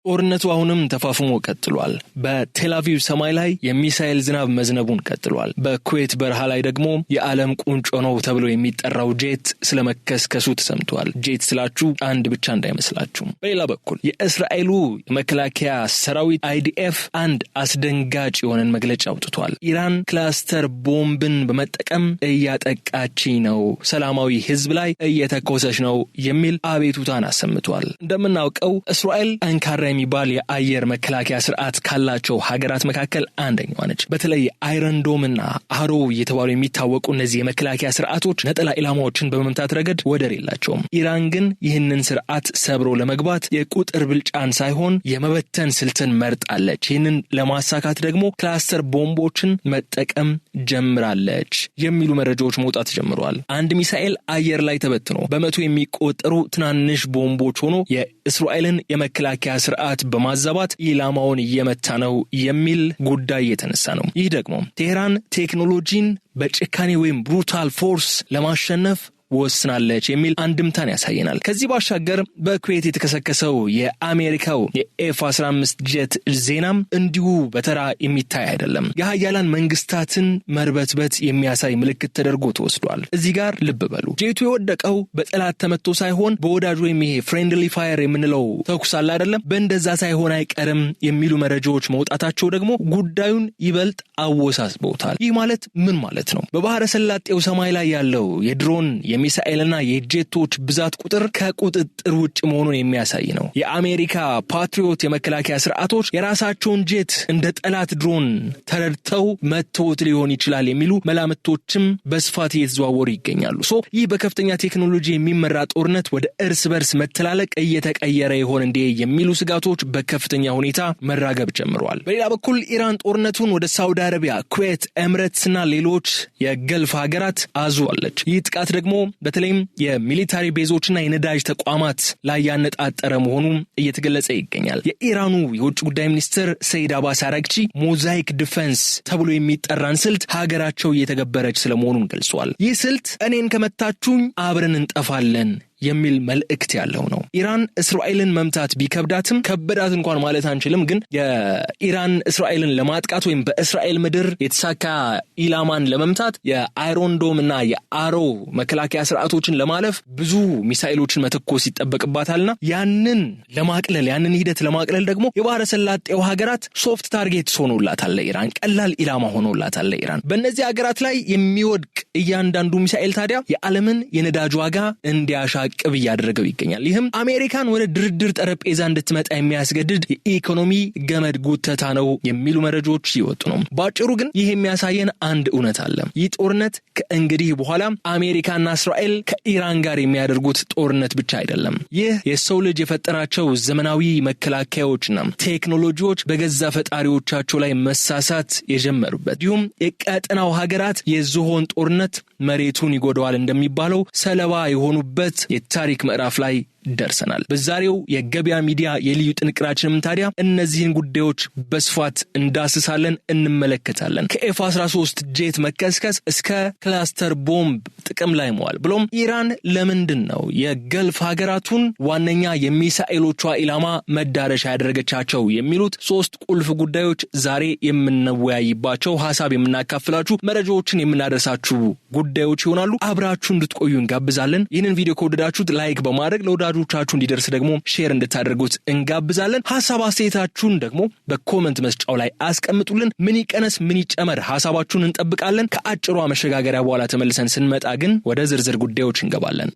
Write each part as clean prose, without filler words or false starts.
ጦርነቱ አሁንም ተፋፍሞ ቀጥሏል። በቴል አቪቭ ሰማይ ላይ የሚሳኤል ዝናብ መዝነቡን ቀጥሏል። በኩዌት በረሃ ላይ ደግሞ የዓለም ቁንጮ ነው ተብሎ የሚጠራው ጄት ስለመከስከሱ ተሰምቷል። ጄት ስላችሁ አንድ ብቻ እንዳይመስላችሁ። በሌላ በኩል የእስራኤሉ መከላከያ ሰራዊት IDF አንድ አስደንጋጭ የሆነን መግለጫ አውጥቷል። ኢራን ክላስተር ቦምብን በመጠቀም እያጠቃች ነው፣ ሰላማዊ ህዝብ ላይ እየተኮሰች ነው የሚል አቤቱታን አሰምቷል። እንደምናውቀው እስራኤል ጠንካራ የሚባል የአየር መከላከያ ስርዓት ካላቸው ሀገራት መካከል አንደኛዋ ነች። በተለይ አይረን ዶም እና አሮ እየተባሉ የሚታወቁ እነዚህ የመከላከያ ስርዓቶች ነጠላ ኢላማዎችን በመምታት ረገድ ወደር የላቸውም። ኢራን ግን ይህንን ስርዓት ሰብሮ ለመግባት የቁጥር ብልጫን ሳይሆን የመበተን ስልትን መርጣለች። ይህንን ለማሳካት ደግሞ ክላስተር ቦምቦችን መጠቀም ጀምራለች የሚሉ መረጃዎች መውጣት ጀምረዋል። አንድ ሚሳኤል አየር ላይ ተበትኖ በመቶ የሚቆጠሩ ትናንሽ ቦምቦች ሆኖ የእስራኤልን የመከላከያ ስርዓት በማዛባት ኢላማውን እየመታ ነው የሚል ጉዳይ የተነሳ ነው። ይህ ደግሞ ቴህራን ቴክኖሎጂን በጭካኔ ወይም ብሩታል ፎርስ ለማሸነፍ ወስናለች የሚል አንድምታን ያሳየናል። ከዚህ ባሻገር በኩዌት የተከሰከሰው የአሜሪካው የኤፍ-15 ጄት ዜናም እንዲሁ በተራ የሚታይ አይደለም። የሀያላን መንግስታትን መርበትበት የሚያሳይ ምልክት ተደርጎ ተወስዷል። እዚህ ጋር ልብ በሉ። ጄቱ የወደቀው በጠላት ተመቶ ሳይሆን በወዳጅ ወይም ይሄ ፍሬንድሊ ፋየር የምንለው ተኩስ አለ አይደለም፣ በእንደዛ ሳይሆን አይቀርም የሚሉ መረጃዎች መውጣታቸው ደግሞ ጉዳዩን ይበልጥ አወሳስበውታል። ይህ ማለት ምን ማለት ነው? በባህረ ሰላጤው ሰማይ ላይ ያለው የድሮን የሚሳኤልና የጄቶች ብዛት ቁጥር ከቁጥጥር ውጭ መሆኑን የሚያሳይ ነው። የአሜሪካ ፓትሪዮት የመከላከያ ስርዓቶች የራሳቸውን ጄት እንደ ጠላት ድሮን ተረድተው መተውት ሊሆን ይችላል የሚሉ መላምቶችም በስፋት እየተዘዋወሩ ይገኛሉ። ይህ በከፍተኛ ቴክኖሎጂ የሚመራ ጦርነት ወደ እርስ በርስ መተላለቅ እየተቀየረ ይሆን እንዴ የሚሉ ስጋቶች በከፍተኛ ሁኔታ መራገብ ጀምረዋል። በሌላ በኩል ኢራን ጦርነቱን ወደ ሳውዲ አረቢያ፣ ኩዌት፣ ኤምሬትስና ሌሎች የገልፍ ሀገራት አዙዋለች። ይህ ጥቃት ደግሞ በተለይም የሚሊታሪ ቤዞችና የነዳጅ ተቋማት ላይ ያነጣጠረ መሆኑ እየተገለጸ ይገኛል። የኢራኑ የውጭ ጉዳይ ሚኒስትር ሰይድ አባስ አራግቺ ሞዛይክ ዲፌንስ ተብሎ የሚጠራን ስልት ሀገራቸው እየተገበረች ስለመሆኑን ገልጿል። ይህ ስልት እኔን ከመታችሁኝ አብረን እንጠፋለን የሚል መልእክት ያለው ነው። ኢራን እስራኤልን መምታት ቢከብዳትም ከበዳት እንኳን ማለት አንችልም፣ ግን የኢራን እስራኤልን ለማጥቃት ወይም በእስራኤል ምድር የተሳካ ኢላማን ለመምታት የአይሮን ዶም እና የአሮ መከላከያ ስርዓቶችን ለማለፍ ብዙ ሚሳኤሎችን መተኮስ ይጠበቅባታልና ያንን ሂደት ለማቅለል ደግሞ የባህረ ሰላጤው ሀገራት ሶፍት ታርጌት ሆኖላታል ለኢራን፣ ቀላል ኢላማ ሆኖላታል ለኢራን። በእነዚህ ሀገራት ላይ የሚወድቅ እያንዳንዱ ሚሳኤል ታዲያ የዓለምን የነዳጅ ዋጋ እንዲያሻቅብ እያደረገው ይገኛል። ይህም አሜሪካን ወደ ድርድር ጠረጴዛ እንድትመጣ የሚያስገድድ የኢኮኖሚ ገመድ ጉተታ ነው የሚሉ መረጃዎች ይወጡ ነው። ባጭሩ ግን ይህ የሚያሳየን አንድ እውነት አለ። ይህ ጦርነት ከእንግዲህ በኋላ አሜሪካና እስራኤል ከኢራን ጋር የሚያደርጉት ጦርነት ብቻ አይደለም። ይህ የሰው ልጅ የፈጠራቸው ዘመናዊ መከላከያዎችና ቴክኖሎጂዎች በገዛ ፈጣሪዎቻቸው ላይ መሳሳት የጀመሩበት፣ እንዲሁም የቀጠናው ሀገራት የዝሆን ጦርነት መሬቱን ይጎዳዋል እንደሚባለው ሰለባ የሆኑበት የታሪክ ምዕራፍ ላይ ደርሰናል። በዛሬው የገበያ ሚዲያ የልዩ ጥንቅራችንም ታዲያ እነዚህን ጉዳዮች በስፋት እንዳስሳለን፣ እንመለከታለን። ከኤፍ-13 ጄት መከስከስ እስከ ክላስተር ቦምብ ጥቅም ላይ መዋል ብሎም ኢራን ለምንድን ነው የገልፍ ሀገራቱን ዋነኛ የሚሳኤሎቿ ኢላማ መዳረሻ ያደረገቻቸው የሚሉት ሶስት ቁልፍ ጉዳዮች ዛሬ የምንወያይባቸው፣ ሀሳብ የምናካፍላችሁ፣ መረጃዎችን የምናደርሳችሁ ጉዳዮች ይሆናሉ። አብራችሁ እንድትቆዩ እንጋብዛለን። ይህንን ቪዲዮ ከወደዳችሁት ላይክ በማድረግ ለወዳጆቻችሁ እንዲደርስ ደግሞ ሼር እንድታደርጉት እንጋብዛለን። ሀሳብ አስተያየታችሁን ደግሞ በኮመንት መስጫው ላይ አስቀምጡልን። ምን ይቀነስ ምን ይጨመር ሀሳባችሁን እንጠብቃለን። ከአጭሯ መሸጋገሪያ በኋላ ተመልሰን ስንመጣ ግን ወደ ዝርዝር ጉዳዮች እንገባለን።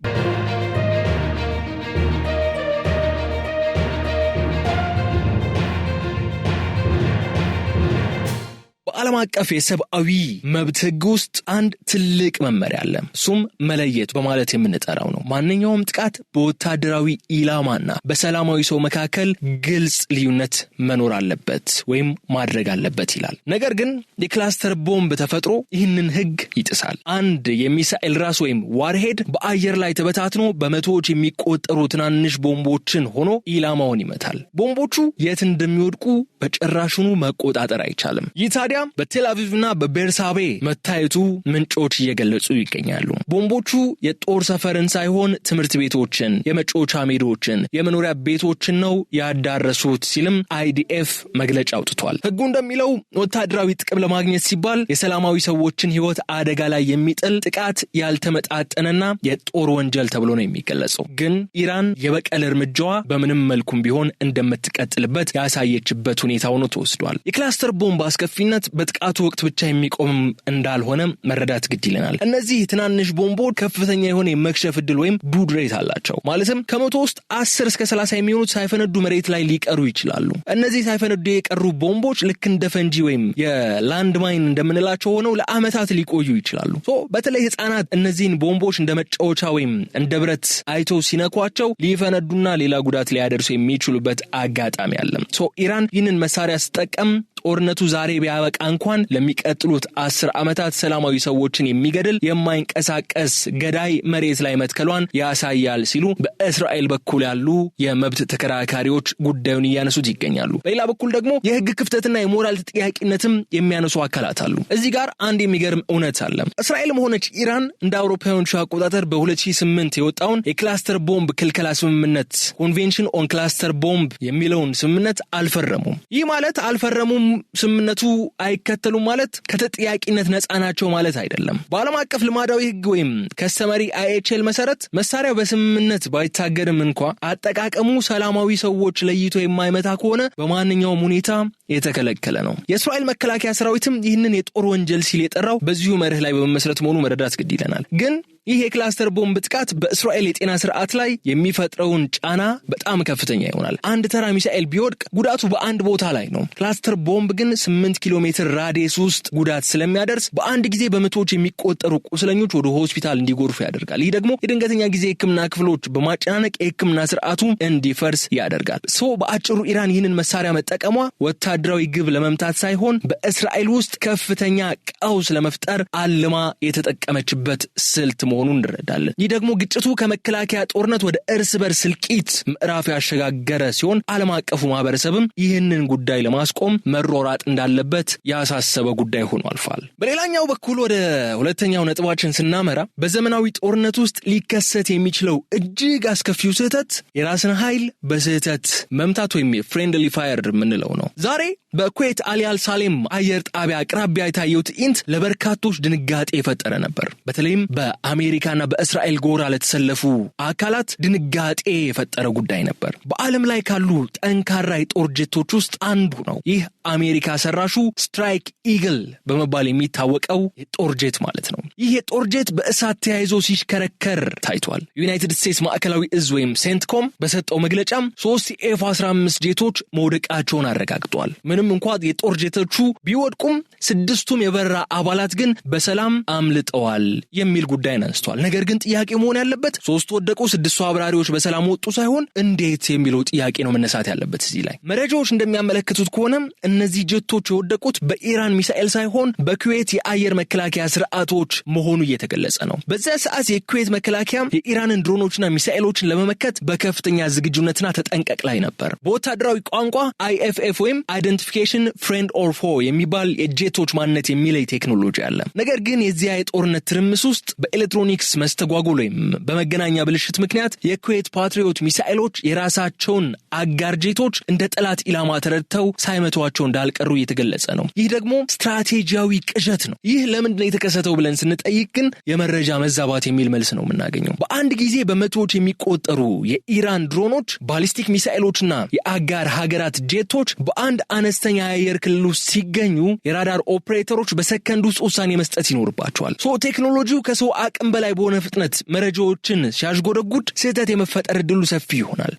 በዓለም አቀፍ የሰብአዊ መብት ሕግ ውስጥ አንድ ትልቅ መመሪያ አለ። እሱም መለየት በማለት የምንጠራው ነው። ማንኛውም ጥቃት በወታደራዊ ኢላማና በሰላማዊ ሰው መካከል ግልጽ ልዩነት መኖር አለበት ወይም ማድረግ አለበት ይላል። ነገር ግን የክላስተር ቦምብ ተፈጥሮ ይህንን ሕግ ይጥሳል። አንድ የሚሳኤል ራስ ወይም ዋርሄድ በአየር ላይ ተበታትኖ በመቶዎች የሚቆጠሩ ትናንሽ ቦምቦችን ሆኖ ኢላማውን ይመታል። ቦምቦቹ የት እንደሚወድቁ በጭራሹኑ መቆጣጠር አይቻልም። ይህ ታዲያ በቴል አቪቭና በቤርሳቤ መታየቱ ምንጮች እየገለጹ ይገኛሉ። ቦምቦቹ የጦር ሰፈርን ሳይሆን ትምህርት ቤቶችን፣ የመጫወቻ ሜዳዎችን፣ የመኖሪያ ቤቶችን ነው ያዳረሱት ሲልም አይዲኤፍ መግለጫ አውጥቷል። ህጉ እንደሚለው ወታደራዊ ጥቅም ለማግኘት ሲባል የሰላማዊ ሰዎችን ህይወት አደጋ ላይ የሚጥል ጥቃት ያልተመጣጠነና የጦር ወንጀል ተብሎ ነው የሚገለጸው። ግን ኢራን የበቀል እርምጃዋ በምንም መልኩም ቢሆን እንደምትቀጥልበት ያሳየችበት ሁኔታ ሆኖ ተወስዷል። የክላስተር ቦምብ አስከፊነት በጥቃቱ ወቅት ብቻ የሚቆም እንዳልሆነ መረዳት ግድ ይለናል። እነዚህ ትናንሽ ቦምቦች ከፍተኛ የሆነ የመክሸፍ ዕድል ወይም ዱድ ሬት አላቸው። ማለትም ከ100 ውስጥ 10 እስከ 30 የሚሆኑት ሳይፈነዱ መሬት ላይ ሊቀሩ ይችላሉ። እነዚህ ሳይፈነዱ የቀሩ ቦምቦች ልክ እንደ ፈንጂ ወይም የላንድ ማይን እንደምንላቸው ሆነው ለአመታት ሊቆዩ ይችላሉ። በተለይ ህፃናት እነዚህን ቦምቦች እንደ መጫወቻ ወይም እንደ ብረት አይቶ ሲነኳቸው ሊፈነዱና ሌላ ጉዳት ሊያደርሱ የሚችሉበት አጋጣሚ አለ። ኢራን ይህንን መሳሪያ ስትጠቀም ጦርነቱ ዛሬ ቢያበቃ እንኳን ለሚቀጥሉት 10 ዓመታት ሰላማዊ ሰዎችን የሚገድል የማይንቀሳቀስ ገዳይ መሬት ላይ መትከሏን ያሳያል ሲሉ በእስራኤል በኩል ያሉ የመብት ተከራካሪዎች ጉዳዩን እያነሱት ይገኛሉ። በሌላ በኩል ደግሞ የህግ ክፍተትና የሞራል ተጠያቂነትም የሚያነሱ አካላት አሉ። እዚህ ጋር አንድ የሚገርም እውነት አለ። እስራኤልም ሆነች ኢራን እንደ አውሮፓውያኑ አቆጣጠር በ2008 የወጣውን የክላስተር ቦምብ ክልከላ ስምምነት ኮንቬንሽን ኦን ክላስተር ቦምብ የሚለውን ስምምነት አልፈረሙም። ይህ ማለት አልፈረሙም ስምምነቱ አይከተሉም ማለት ከተጠያቂነት ነፃ ናቸው ማለት አይደለም። በዓለም አቀፍ ልማዳዊ ህግ ወይም ከስተመሪ IHL መሰረት መሳሪያው በስምምነት ባይታገድም እንኳ አጠቃቀሙ ሰላማዊ ሰዎች ለይቶ የማይመታ ከሆነ በማንኛውም ሁኔታ የተከለከለ ነው። የእስራኤል መከላከያ ሰራዊትም ይህንን የጦር ወንጀል ሲል የጠራው በዚሁ መርህ ላይ በመመስረት መሆኑ መረዳት ግድ ይለናል። ግን ይህ የክላስተር ቦምብ ጥቃት በእስራኤል የጤና ስርዓት ላይ የሚፈጥረውን ጫና በጣም ከፍተኛ ይሆናል። አንድ ተራ ሚሳኤል ቢወድቅ ጉዳቱ በአንድ ቦታ ላይ ነው። ክላስተር ቦምብ ግን 8 ኪሎ ሜትር ራዲየስ ውስጥ ጉዳት ስለሚያደርስ በአንድ ጊዜ በመቶዎች የሚቆጠሩ ቁስለኞች ወደ ሆስፒታል እንዲጎርፉ ያደርጋል። ይህ ደግሞ የድንገተኛ ጊዜ ህክምና ክፍሎች በማጨናነቅ የህክምና ስርዓቱ እንዲፈርስ ያደርጋል። በአጭሩ ኢራን ይህንን መሳሪያ መጠቀሟ ወታደራዊ ግብ ለመምታት ሳይሆን በእስራኤል ውስጥ ከፍተኛ ቀውስ ለመፍጠር አልማ የተጠቀመችበት ስልት መሆኑን እንረዳለን። ይህ ደግሞ ግጭቱ ከመከላከያ ጦርነት ወደ እርስ በርስ እልቂት ምዕራፍ ያሸጋገረ ሲሆን ዓለም አቀፉ ማህበረሰብም ይህንን ጉዳይ ለማስቆም መሮራጥ እንዳለበት ያሳሰበ ጉዳይ ሆኖ አልፏል። በሌላኛው በኩል ወደ ሁለተኛው ነጥባችን ስናመራ በዘመናዊ ጦርነት ውስጥ ሊከሰት የሚችለው እጅግ አስከፊው ስህተት የራስን ኃይል በስህተት መምታት ወይም ፍሬንድሊ ፋየር የምንለው ነው። ዛሬ በኩዌት አሊያል ሳሌም አየር ጣቢያ አቅራቢያ የታየው ትዕይንት ለበርካቶች ድንጋጤ የፈጠረ ነበር። በተለይም በአሜሪካና በእስራኤል ጎራ ለተሰለፉ አካላት ድንጋጤ የፈጠረ ጉዳይ ነበር። በዓለም ላይ ካሉ ጠንካራ የጦር ጄቶች ውስጥ አንዱ ነው። ይህ አሜሪካ ሰራሹ ስትራይክ ኢግል በመባል የሚታወቀው የጦር ጄት ማለት ነው። ይህ የጦር ጄት በእሳት ተያይዞ ሲሽከረከር ታይቷል። ዩናይትድ ስቴትስ ማዕከላዊ እዝ ወይም ሴንትኮም በሰጠው መግለጫም 3 F-15 ጄቶች መውደቃቸውን አረጋግጧል። ምንም እንኳን የጦር ጄቶቹ ቢወድቁም 6ቱም የበረራ አባላት ግን በሰላም አምልጠዋል የሚል ጉዳይ አንስቷል። ነገር ግን ጥያቄ መሆን ያለበት 3 ወደቁ 6 አብራሪዎች በሰላም ወጡ ሳይሆን እንዴት የሚለው ጥያቄ ነው መነሳት ያለበት። እዚህ ላይ መረጃዎች እንደሚያመለክቱት ከሆነ እነዚህ ጄቶች የወደቁት በኢራን ሚሳኤል ሳይሆን በኩዌት የአየር መከላከያ ስርዓቶች መሆኑ እየተገለጸ ነው። በዚያ ሰዓት የኩዌት መከላከያ የኢራንን ድሮኖችና ሚሳኤሎችን ለመመከት በከፍተኛ ዝግጁነትና ተጠንቀቅ ላይ ነበር። በወታደራዊ ቋንቋ IFF ወይም አይደንቲፊኬሽን ፍሬንድ ኦር ፎ የሚባል የጄቶች ማንነት የሚለይ ቴክኖሎጂ አለ። ነገር ግን የዚያ የጦርነት ትርምስ ውስጥ በኤሌክትሮኒክስ መስተጓጎል ወይም በመገናኛ ብልሽት ምክንያት የኩዌት ፓትሪዮት ሚሳኤሎች የራሳቸውን አጋር ጄቶች እንደ ጠላት ኢላማ ተረድተው ሳይመቷቸው እንዳልቀሩ እየተገለጸ ነው። ይህ ደግሞ ስትራቴጂያዊ ቅዠት ነው። ይህ ለምንድነው የተከሰተው ብለን ስንጠይቅ ግን የመረጃ መዛባት የሚል መልስ ነው የምናገኘው። በአንድ ጊዜ በመቶዎች የሚቆጠሩ የኢራን ድሮኖች፣ ባሊስቲክ ሚሳኤሎችና የአጋር ሀገራት ጄቶች በአንድ አነስተኛ የአየር ክልል ውስጥ ሲገኙ የራዳር ኦፕሬተሮች በሰከንድ ውስጥ ውሳኔ መስጠት ይኖርባቸዋል። ቴክኖሎጂው ከሰው አቅም በላይ በሆነ ፍጥነት መረጃዎችን ሲያሽጎደጉድ ስህተት የመፈጠር ዕድሉ ሰፊ ይሆናል።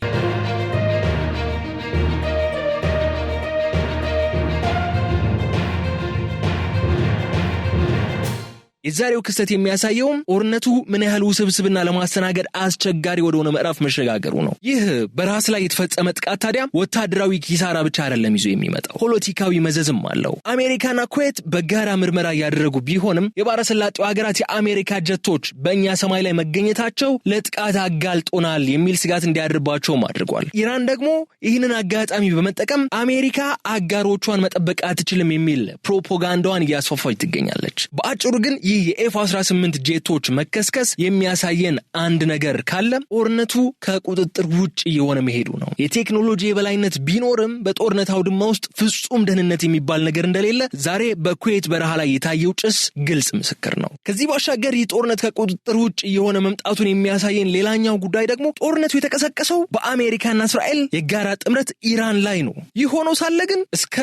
የዛሬው ክስተት የሚያሳየው ጦርነቱ ምን ያህል ውስብስብና ለማስተናገድ አስቸጋሪ ወደሆነ ምዕራፍ መሸጋገሩ ነው። ይህ በራስ ላይ የተፈጸመ ጥቃት ታዲያ ወታደራዊ ኪሳራ ብቻ አይደለም ይዞ የሚመጣው፣ ፖለቲካዊ መዘዝም አለው። አሜሪካና ኩዌት በጋራ ምርመራ ያደረጉ ቢሆንም የባህረ ሰላጤው ሀገራት የአሜሪካ ጀቶች በእኛ ሰማይ ላይ መገኘታቸው ለጥቃት አጋልጦናል የሚል ስጋት እንዲያድርባቸውም አድርጓል። ኢራን ደግሞ ይህንን አጋጣሚ በመጠቀም አሜሪካ አጋሮቿን መጠበቅ አትችልም የሚል ፕሮፓጋንዳዋን እያስፋፋች ትገኛለች። በአጭሩ ግን ይህ የኤፍ-18 ጄቶች መከስከስ የሚያሳየን አንድ ነገር ካለ ጦርነቱ ከቁጥጥር ውጭ እየሆነ መሄዱ ነው። የቴክኖሎጂ የበላይነት ቢኖርም በጦርነት አውድማ ውስጥ ፍጹም ደህንነት የሚባል ነገር እንደሌለ ዛሬ በኩዌት በረሃ ላይ የታየው ጭስ ግልጽ ምስክር ነው። ከዚህ ባሻገር ይህ ጦርነት ከቁጥጥር ውጭ እየሆነ መምጣቱን የሚያሳየን ሌላኛው ጉዳይ ደግሞ ጦርነቱ የተቀሰቀሰው በአሜሪካና እስራኤል የጋራ ጥምረት ኢራን ላይ ነው። ይህ ሆኖ ሳለ ግን እስከ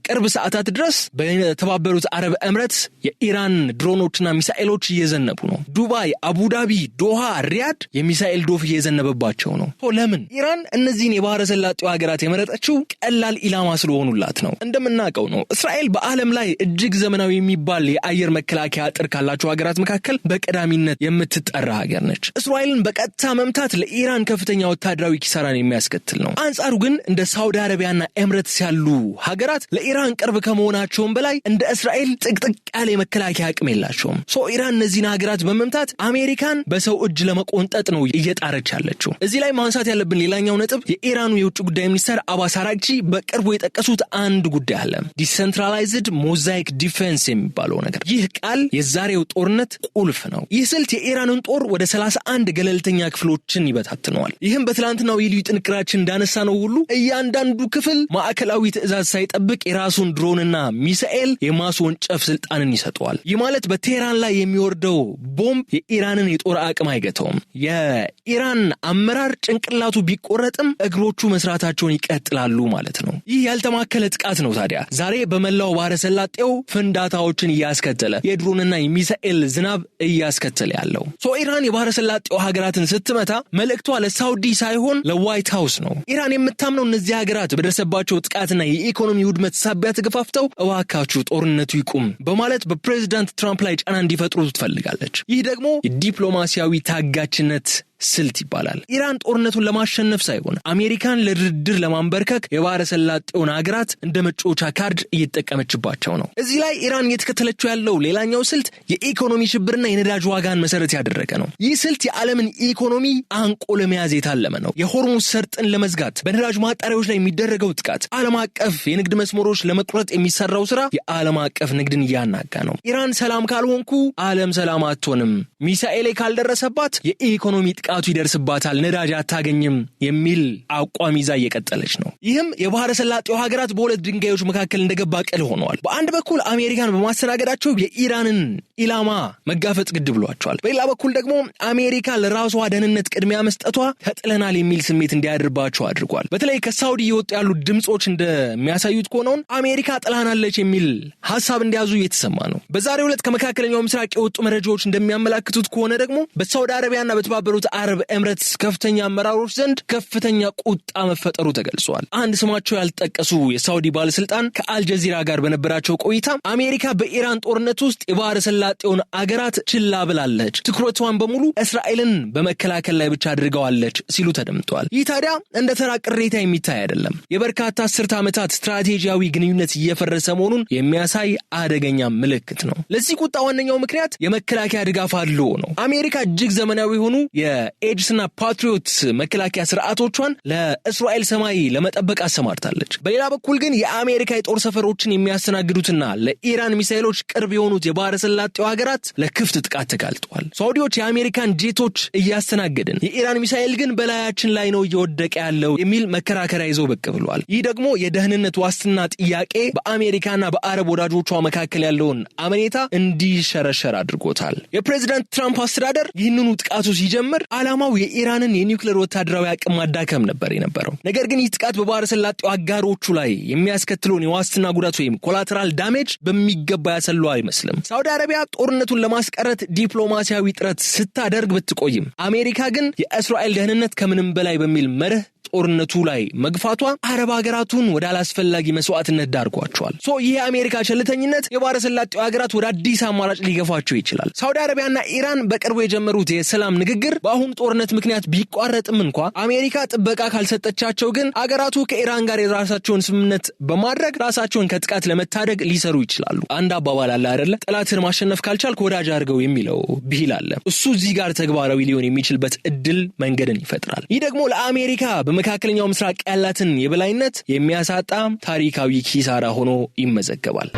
ቅርብ ሰዓታት ድረስ በተባበሩት አረብ ኤምሬትስ የኢራን ድሮኖችና ሚሳኤሎች እየዘነቡ ነው። ዱባይ፣ አቡዳቢ፣ ዶሃ፣ ሪያድ የሚሳኤል ዶፍ እየዘነበባቸው ነው። ለምን? ኢራን እነዚህን የባህረ ሰላጤው ሀገራት የመረጠችው ቀላል ኢላማ ስለሆኑላት ነው። እንደምናውቀው ነው እስራኤል በዓለም ላይ እጅግ ዘመናዊ የሚባል የአየር መከላከያ አጥር ካላቸው ሀገራት መካከል በቀዳሚነት የምትጠራ ሀገር ነች። እስራኤልን በቀጥታ መምታት ለኢራን ከፍተኛ ወታደራዊ ኪሳራን የሚያስከትል ነው። አንጻሩ ግን እንደ ሳውዲ አረቢያና ኤምሬትስ ያሉ ሀገራት ለኢራን ቅርብ ከመሆናቸውም በላይ እንደ እስራኤል ጥቅጥቅ ያለ የመከላከያ አቅም የላቸውም። ኢራን እነዚህን ሀገራት በመምታት አሜሪካን በሰው እጅ ለመቆንጠጥ ነው እየጣረች ያለችው። እዚህ ላይ ማንሳት ያለብን ሌላኛው ነጥብ የኢራኑ የውጭ ጉዳይ ሚኒስትር አባስ አራግቺ በቅርቡ የጠቀሱት አንድ ጉዳይ አለ። ዲሰንትራላይዝድ ሞዛይክ ዲፌንስ የሚባለው ነገር። ይህ ቃል የዛሬው ጦርነት ቁልፍ ነው። ይህ ስልት የኢራንን ጦር ወደ 31 ገለልተኛ ክፍሎችን ይበታትነዋል። ይህም በትላንትናው የልዩ ጥንቅራችን እንዳነሳ ነው ሁሉ እያንዳንዱ ክፍል ማዕከላዊ ትዕዛዝ ሳይጠብቅ የራሱን ድሮንና ሚሳኤል የማስወንጨፍ ስልጣንን ይሰጠዋል። ይህ ማለት በቴህራን ላይ የሚወርደው ቦምብ የኢራንን የጦር አቅም አይገተውም። የኢራን አመራር ጭንቅላቱ ቢቆረጥም እግሮቹ መስራታቸውን ይቀጥላሉ ማለት ነው። ይህ ያልተማከለ ጥቃት ነው ታዲያ ዛሬ በመላው ባህረ ሰላጤው ፍንዳታዎችን እያስከተለ የድሮንና የሚሳኤል ዝናብ እያስከተለ ያለው። ኢራን የባህረ ሰላጤው ሀገራትን ስትመታ መልእክቷ ለሳውዲ ሳይሆን ለዋይት ሃውስ ነው። ኢራን የምታምነው እነዚህ ሀገራት በደረሰባቸው ጥቃትና የኢኮኖሚ ውድመት ሳቢያ ተገፋፍተው እባካችሁ ጦርነቱ ይቁም በማለት በፕሬዝዳንት ትራምፕ ላይ ጫና እንዲፈጥሩ ትፈልጋለች። ይህ ደግሞ የዲፕሎማሲያዊ ታጋችነት ስልት ይባላል። ኢራን ጦርነቱን ለማሸነፍ ሳይሆን አሜሪካን ለድርድር ለማንበርከክ የባህረ ሰላጤውን ሀገራት እንደ መጫወቻ ካርድ እየተጠቀመችባቸው ነው። እዚህ ላይ ኢራን እየተከተለችው ያለው ሌላኛው ስልት የኢኮኖሚ ሽብርና የነዳጅ ዋጋን መሰረት ያደረገ ነው። ይህ ስልት የዓለምን ኢኮኖሚ አንቆ ለመያዝ የታለመ ነው። የሆርሙዝ ሰርጥን ለመዝጋት በነዳጅ ማጣሪያዎች ላይ የሚደረገው ጥቃት፣ ዓለም አቀፍ የንግድ መስመሮች ለመቁረጥ የሚሰራው ስራ የዓለም አቀፍ ንግድን እያናጋ ነው። ኢራን ሰላም ካልሆንኩ ዓለም ሰላም አትሆንም፣ ሚሳኤሌ ካልደረሰባት የኢኮኖሚ ጥቃቱ ይደርስባታል፣ ነዳጅ አታገኝም የሚል አቋም ይዛ እየቀጠለች ነው። ይህም የባህረ ሰላጤው ሀገራት በሁለት ድንጋዮች መካከል እንደገባ ቅል ሆነዋል። በአንድ በኩል አሜሪካን በማስተናገዳቸው የኢራንን ኢላማ መጋፈጥ ግድ ብሏቸዋል። በሌላ በኩል ደግሞ አሜሪካ ለራሷ ደህንነት ቅድሚያ መስጠቷ ተጥለናል የሚል ስሜት እንዲያድርባቸው አድርጓል። በተለይ ከሳውዲ የወጡ ያሉ ድምጾች እንደሚያሳዩት ከሆነውን አሜሪካ ጥላናለች የሚል ሀሳብ እንዲያዙ እየተሰማ ነው። በዛሬው ዕለት ከመካከለኛው ምስራቅ የወጡ መረጃዎች እንደሚያመላክቱት ከሆነ ደግሞ በሳውዲ አረቢያና በተባበሩት አረብ ኤምሬትስ ከፍተኛ አመራሮች ዘንድ ከፍተኛ ቁጣ መፈጠሩ ተገልጿል። አንድ ስማቸው ያልጠቀሱ የሳውዲ ባለስልጣን ከአልጀዚራ ጋር በነበራቸው ቆይታ አሜሪካ በኢራን ጦርነት ውስጥ የባህረ ሰላጤውን አገራት ችላ ብላለች፣ ትኩረቷን በሙሉ እስራኤልን በመከላከል ላይ ብቻ አድርገዋለች ሲሉ ተደምጠዋል። ይህ ታዲያ እንደ ተራ ቅሬታ የሚታይ አይደለም። የበርካታ አስርተ ዓመታት ስትራቴጂያዊ ግንኙነት እየፈረሰ መሆኑን የሚያሳይ አደገኛ ምልክት ነው። ለዚህ ቁጣ ዋነኛው ምክንያት የመከላከያ ድጋፍ አለው ነው። አሜሪካ እጅግ ዘመናዊ የሆኑ የኤጅስና ፓትሪዮት መከላከያ ስርዓቶቿን ለእስራኤል ሰማይ ለመጠበቅ አሰማርታለች። በሌላ በኩል ግን የአሜሪካ የጦር ሰፈሮችን የሚያስተናግዱትና ለኢራን ሚሳኤሎች ቅርብ የሆኑት የባህረ ሰላጤው ሀገራት ለክፍት ጥቃት ተጋልጠዋል። ሳውዲዎች የአሜሪካን ጄቶች እያስተናገድን፣ የኢራን ሚሳኤል ግን በላያችን ላይ ነው እየወደቀ ያለው የሚል መከራከሪያ ይዘው ብቅ ብሏል። ይህ ደግሞ የደህንነት ዋስትና ጥያቄ በአሜሪካና በአረብ ወዳጆቿ መካከል ያለውን አመኔታ እንዲሸረሸር አድርጎታል። የፕሬዝዳንት ትራምፕ አስተዳደር ይህንኑ ጥቃቱ ሲጀምር ዓላማው የኢራንን የኒውክሌር ወታደራዊ አቅም ማዳከም ነበር የነበረው። ነገር ግን ይህ ጥቃት በባህረ ሰላጤው አጋሮቹ ላይ የሚያስከትለውን የዋስትና ጉዳት ወይም ኮላተራል ዳሜጅ በሚገባ ያሰለው አይመስልም። ሳውዲ አረቢያ ጦርነቱን ለማስቀረት ዲፕሎማሲያዊ ጥረት ስታደርግ ብትቆይም አሜሪካ ግን የእስራኤል ደህንነት ከምንም በላይ በሚል መርህ ጦርነቱ ላይ መግፋቷ አረብ ሀገራቱን ወደ አላስፈላጊ መስዋዕትነት ዳርጓቸዋል። ይህ የአሜሪካ ቸልተኝነት የባህረ ሰላጤው ሀገራት ወደ አዲስ አማራጭ ሊገፋቸው ይችላል። ሳውዲ አረቢያና ኢራን በቅርቡ የጀመሩት የሰላም ንግግር በአሁኑ ጦርነት ምክንያት ቢቋረጥም እንኳ አሜሪካ ጥበቃ ካልሰጠቻቸው ግን አገራቱ ከኢራን ጋር የራሳቸውን ስምምነት በማድረግ ራሳቸውን ከጥቃት ለመታደግ ሊሰሩ ይችላሉ። አንድ አባባል አለ አይደለ? ጠላትን ማሸነፍ ካልቻልክ ወዳጅ አድርገው የሚለው ብሂል አለ። እሱ እዚህ ጋር ተግባራዊ ሊሆን የሚችልበት እድል መንገድን ይፈጥራል። ይህ ደግሞ ለአሜሪካ በመካከለኛው ምስራቅ ያላትን የበላይነት የሚያሳጣ ታሪካዊ ኪሳራ ሆኖ ይመዘገባል።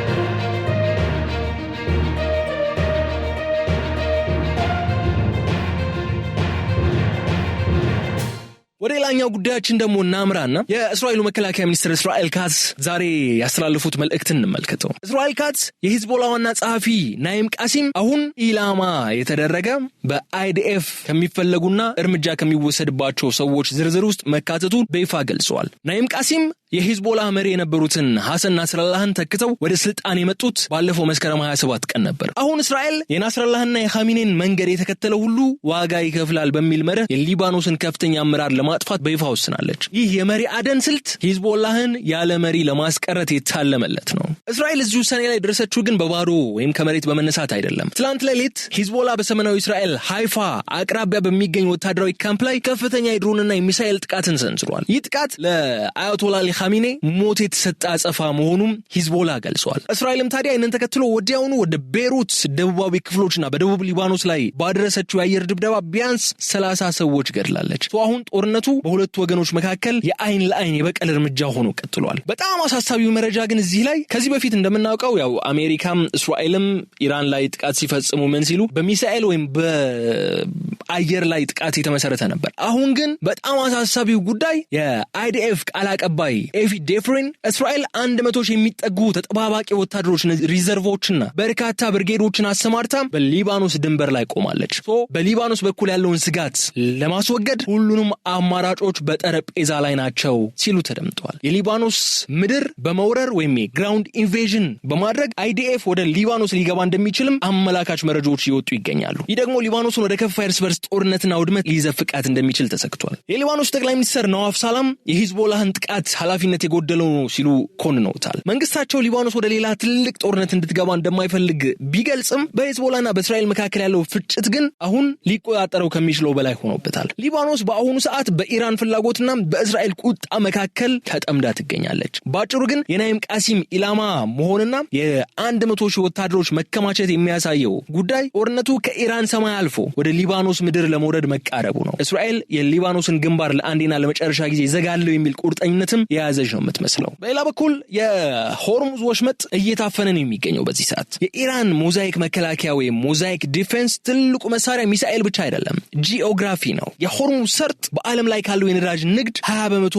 ወደ ሌላኛው ጉዳያችን ደግሞ እናምራና የእስራኤሉ መከላከያ ሚኒስትር እስራኤል ካትዝ ዛሬ ያስተላለፉት መልእክትን እንመልከተው። እስራኤል ካትዝ የሂዝቦላ ዋና ጸሐፊ ናይም ቃሲም አሁን ኢላማ የተደረገ በአይዲኤፍ ከሚፈለጉና እርምጃ ከሚወሰድባቸው ሰዎች ዝርዝር ውስጥ መካተቱን በይፋ ገልጸዋል። ናይም ቃሲም የሂዝቦላ መሪ የነበሩትን ሐሰን ናስረላህን ተክተው ወደ ስልጣን የመጡት ባለፈው መስከረም 27 ቀን ነበር። አሁን እስራኤል የናስረላህና የኻሚኔን መንገድ የተከተለ ሁሉ ዋጋ ይከፍላል በሚል መርህ የሊባኖስን ከፍተኛ አመራር ለማጥፋት በይፋ ወስናለች። ይህ የመሪ አደን ስልት ሂዝቦላህን ያለ መሪ ለማስቀረት የታለመለት ነው። እስራኤል እዚህ ውሳኔ ላይ ደረሰችው ግን በባዶ ወይም ከመሬት በመነሳት አይደለም። ትላንት ሌሊት ሂዝቦላ በሰሜናዊ እስራኤል ሃይፋ አቅራቢያ በሚገኝ ወታደራዊ ካምፕ ላይ ከፍተኛ የድሮንና የሚሳኤል ጥቃትን ሰንዝሯል። ይህ ጥቃት ለአያቶላ ኻሚኔ ሞት የተሰጠ አጸፋ መሆኑም ሂዝቦላ ገልጿል። እስራኤልም ታዲያ ይህንን ተከትሎ ወዲያውኑ ወደ ቤሩት ደቡባዊ ክፍሎችና በደቡብ ሊባኖስ ላይ ባደረሰችው የአየር ድብደባ ቢያንስ 30 ሰዎች ገድላለች። አሁን ጦርነቱ በሁለቱ ወገኖች መካከል የአይን ለአይን የበቀል እርምጃ ሆኖ ቀጥሏል። በጣም አሳሳቢው መረጃ ግን እዚህ ላይ ከዚህ በፊት እንደምናውቀው ያው አሜሪካም እስራኤልም ኢራን ላይ ጥቃት ሲፈጽሙ ምን ሲሉ በሚሳኤል ወይም በአየር ላይ ጥቃት የተመሰረተ ነበር። አሁን ግን በጣም አሳሳቢው ጉዳይ የአይዲኤፍ ቃል አቀባይ ኤፊ ዴፍሪን እስራኤል 100 የሚጠጉ ተጠባባቂ ወታደሮች ሪዘርቮችና በርካታ ብርጌዶችን አሰማርታ በሊባኖስ ድንበር ላይ ቆማለች። በሊባኖስ በኩል ያለውን ስጋት ለማስወገድ ሁሉንም አማራጮች በጠረጴዛ ላይ ናቸው ሲሉ ተደምጠዋል። የሊባኖስ ምድር በመውረር ወይም ግራውንድ ኢንቬዥን በማድረግ አይዲኤፍ ወደ ሊባኖስ ሊገባ እንደሚችልም አመላካች መረጃዎች ይወጡ ይገኛሉ። ይህ ደግሞ ሊባኖስን ወደ ከፋ እርስ በርስ ጦርነትና ውድመት ሊዘፍቃት እንደሚችል ተሰክቷል። የሊባኖስ ጠቅላይ ሚኒስትር ነዋፍ ሰላም የሂዝቦላህን ጥቃት ኃላፊነት የጎደለው ነው ሲሉ ኮንነውታል። መንግስታቸው ሊባኖስ ወደ ሌላ ትልቅ ጦርነት እንድትገባ እንደማይፈልግ ቢገልጽም በሂዝቦላና በእስራኤል መካከል ያለው ፍጭት ግን አሁን ሊቆጣጠረው ከሚችለው በላይ ሆኖበታል። ሊባኖስ በአሁኑ ሰዓት በኢራን ፍላጎትና በእስራኤል ቁጣ መካከል ተጠምዳ ትገኛለች። ባጭሩ ግን የናይም ቃሲም ኢላማ መሆንና የ100 ሺህ ወታደሮች መከማቸት የሚያሳየው ጉዳይ ጦርነቱ ከኢራን ሰማይ አልፎ ወደ ሊባኖስ ምድር ለመውረድ መቃረቡ ነው። እስራኤል የሊባኖስን ግንባር ለአንዴና ለመጨረሻ ጊዜ ዘጋለው የሚል ቁርጠኝነትም የያዘች ነው የምትመስለው። በሌላ በኩል የሆርሙዝ ወሽመጥ እየታፈነ ነው የሚገኘው በዚህ ሰዓት። የኢራን ሞዛይክ መከላከያ ወይም ሞዛይክ ዲፌንስ ትልቁ መሳሪያ ሚሳኤል ብቻ አይደለም፣ ጂኦግራፊ ነው። የሆርሙዝ ሰርጥ በዓለም ላይ ካለው የነዳጅ ንግድ 20%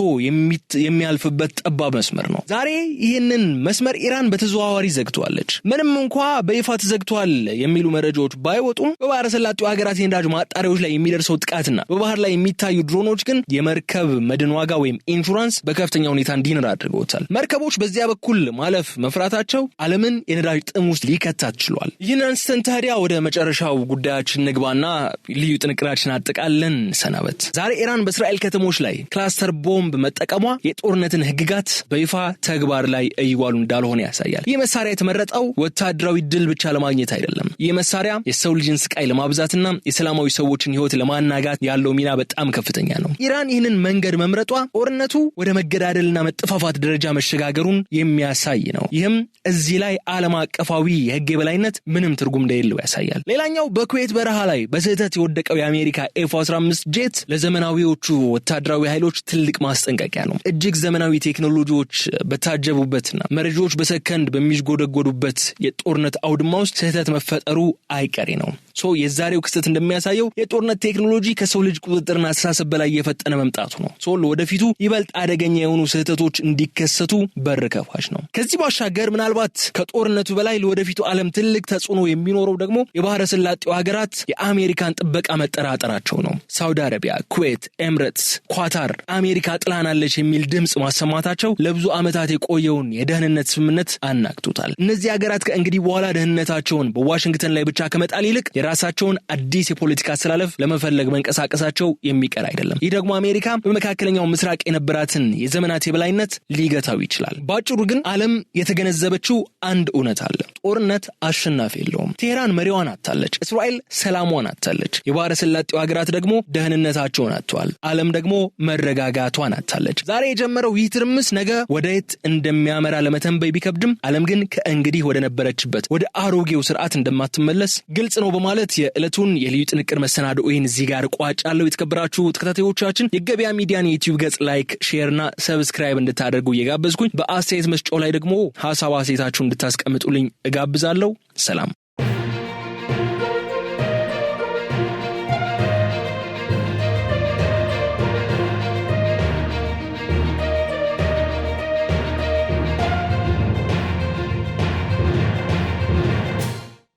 የሚያልፍበት ጠባብ መስመር ነው። ዛሬ ይህንን መስመር ኢራን በተዘዋዋሪ ዘግቷለች። ምንም እንኳ በይፋ ተዘግቷል የሚሉ መረጃዎች ባይወጡም በባህረ ሰላጤው ሀገራት የነዳጅ ማጣሪያዎች ላይ የሚደርሰው ጥቃትና በባህር ላይ የሚታዩ ድሮኖች ግን የመርከብ መድን ዋጋ ወይም ኢንሹራንስ በከፍተኛ ሁኔታ እንዲነር አድርገውታል። መርከቦች በዚያ በኩል ማለፍ መፍራታቸው ዓለምን የነዳጅ ጥም ውስጥ ሊከታት ችሏል። ይህን አንስተን ታዲያ ወደ መጨረሻው ጉዳያችን ንግባና ልዩ ጥንቅራችን አጠቃለን ሰናበት። ዛሬ ኢራን በእስራኤል ከተሞች ላይ ክላስተር ቦምብ መጠቀሟ የጦርነትን ህግጋት በይፋ ተግባር ላይ እይዋሉ እንዳልሆነ ያሳያል። ይህ መሳሪያ የተመረጠው ወታደራዊ ድል ብቻ ለማግኘት አይደለም። ይህ መሳሪያ የሰው ልጅን ስቃይ ለማብዛትና የሰላማዊ ሰዎችን ህይወት ለማናጋት ያለው ሚና በጣም ከፍተኛ ነው። ኢራን ይህንን መንገድ መምረጧ ጦርነቱ ወደ መገዳደልና መጠፋፋት ደረጃ መሸጋገሩን የሚያሳይ ነው። ይህም እዚህ ላይ ዓለም አቀፋዊ የህግ የበላይነት ምንም ትርጉም እንደሌለው ያሳያል። ሌላኛው በኩዌት በረሃ ላይ በስህተት የወደቀው የአሜሪካ ኤፍ-15 ጄት ለዘመናዊዎቹ ወታደራዊ ኃይሎች ትልቅ ማስጠንቀቂያ ነው። እጅግ ዘመናዊ ቴክኖሎጂዎች በታጀቡበትና መረጃዎች በሰከንድ በሚጎደጎዱበት የጦርነት አውድማ ውስጥ ስህተት መፈጠሩ አይቀሬ ነው። የዛሬው ክስተት እንደሚያሳየው የጦርነት ቴክኖሎጂ ከሰው ልጅ ቁጥጥርና አስተሳሰብ በላይ እየፈጠነ መምጣቱ ነው። ወደፊቱ ይበልጥ አደገኛ የሆኑ ስህተቶች እንዲከሰቱ በር ከፋች ነው። ከዚህ ባሻገር ምናልባት ከጦርነቱ በላይ ለወደፊቱ ዓለም ትልቅ ተጽዕኖ የሚኖረው ደግሞ የባህረ ሰላጤው ሀገራት የአሜሪካን ጥበቃ መጠራጠራቸው ነው። ሳውዲ አረቢያ፣ ኩዌት፣ ኤምሬትስ፣ ኳታር አሜሪካ ጥላናለች የሚል ድምጽ ማሰማታቸው ለብዙ ዓመታት የቆየውን የደህንነት ስምምነት አናግቶታል። እነዚህ ሀገራት ከእንግዲህ በኋላ ደህንነታቸውን በዋሽንግተን ላይ ብቻ ከመጣል ይልቅ የራሳቸውን አዲስ የፖለቲካ አስተላለፍ ለመፈለግ መንቀሳቀሳቸው የሚቀር አይደለም። ይህ ደግሞ አሜሪካ በመካከለኛው ምስራቅ የነበራትን የዘመናት የበላይነት ሊገታው ይችላል። ባጭሩ ግን ዓለም የተገነዘበችው አንድ እውነት አለ። ጦርነት አሸናፊ የለውም። ቴህራን መሪዋን አጣለች፣ እስራኤል ሰላሟን አጣለች፣ የባህረ ሰላጤው ሀገራት ደግሞ ደህንነታቸውን አጥተዋል፣ ዓለም ደግሞ መረጋጋቷን አጣለች። ዛሬ የጀመረው ይህ ትርምስ ነገ ወደየት እንደሚያመራ ለመተንበይ ቢከብድም ዓለም ግን ከእንግዲህ ወደ ነበረችበት ወደ አሮጌው ስርዓት እንደማትመለስ ግልጽ ነው በማለት የዕለቱን የልዩ ጥንቅር መሰናዶውን እዚህ ጋር ቋጫለሁ። የተከበራችሁ ተከታታዮቻችን የገበያ ሚዲያን የዩቲዩብ ገጽ ላይክ፣ ሼርና ሰብስክራይብ እንድታደርጉ እየጋበዝኩኝ በአስተያየት መስጫው ላይ ደግሞ ሐሳብ አስተያየታችሁን እንድታስቀምጡልኝ እጋብዛለሁ። ሰላም።